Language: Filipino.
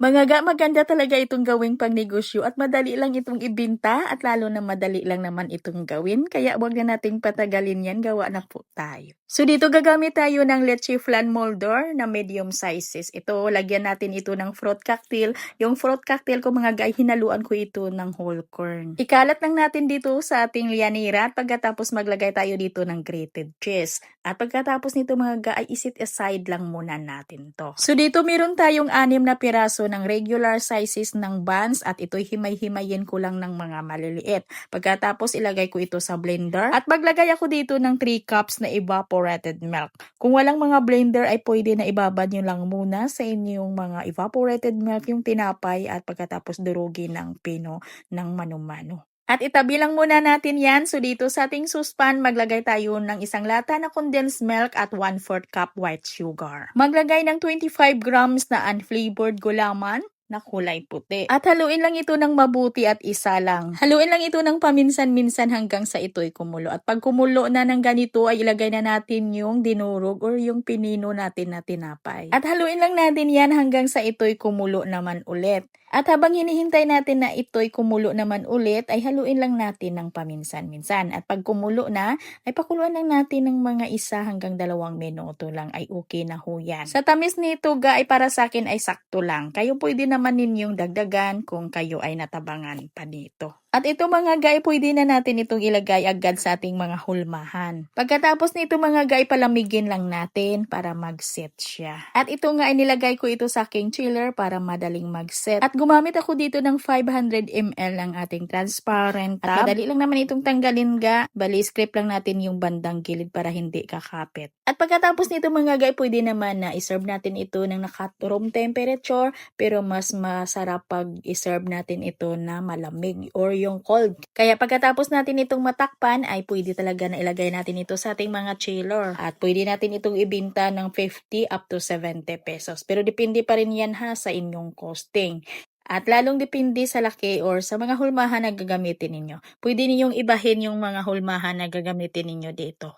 Maganda talaga itong gawing pangnegosyo at madali lang itong ibenta at lalo na madali lang naman itong gawin. Kaya wag na nating patagalin yan, gawa na po tayo. So dito gagamit tayo ng leche flan moldor na medium sizes. Ito, lagyan natin ito ng fruit cocktail. Yung fruit cocktail ko mga guy, hinaluan ko ito ng whole corn. Ikalat lang natin dito sa ating lianera at pagkatapos maglagay tayo dito ng grated cheese. At pagkatapos nito mga guy, isit aside lang muna natin to. So dito meron tayong 6 na piraso ng regular sizes ng buns at ito'y himay-himayin ko lang ng mga maliliit. Pagkatapos ilagay ko ito sa blender at maglagay ako dito ng 3 cups na evaporated milk. Kung walang mga blender ay pwede na ibabad nyo lang muna sa inyong mga evaporated milk yung tinapay at pagkatapos durugin ng pino ng mano-mano. At itabi lang muna natin yan. So dito sa ating saucepan, maglagay tayo ng isang lata na condensed milk at 1/4 cup white sugar. Maglagay ng 25 grams na unflavored gulaman na kulay puti. At haluin lang ito ng mabuti at isa lang. Haluin lang ito ng paminsan-minsan hanggang sa ito'y kumulo. At pag kumulo na ng ganito ay ilagay na natin yung dinurog or yung pinino natin na tinapay. At haluin lang natin yan hanggang sa ito'y kumulo naman ulit. At habang hinihintay natin na ito'y kumulo naman ulit, ay haluin lang natin ng paminsan-minsan. At pag kumulo na, ay pakuluan lang natin ng mga 1 hanggang 2 minuto lang ay okay na ho yan. Sa tamis nito ga ay para sa akin ay sakto lang. Kayo pwede naman ninyong dagdagan kung kayo ay natabangan pa dito. At ito mga guy, pwede na natin itong ilagay agad sa ating mga hulmahan. Pagkatapos nito mga guy, palamigin lang natin para mag-set siya. At ito nga ay nilagay ko ito sa aking chiller para madaling mag-set. At gumamit ako dito ng 500 ml ng ating transparent tub. At madali lang naman itong tanggalin ga. Bali, scrape lang natin yung bandang gilid para hindi kakapit. At pagkatapos nito mga guy, pwede naman na iserve natin ito ng naka-room temperature pero mas masarap pag iserve natin ito na malamig or yung cold. Kaya pagkatapos natin itong matakpan ay pwede talaga na ilagay natin ito sa ating mga chiller. At pwede natin itong ibenta ng 50 up to 70 pesos. Pero depende pa rin yan ha sa inyong costing. At lalong depende sa laki or sa mga hulmahan na gagamitin ninyo. Pwede ninyong ibahin yung mga hulmahan na gagamitin ninyo dito.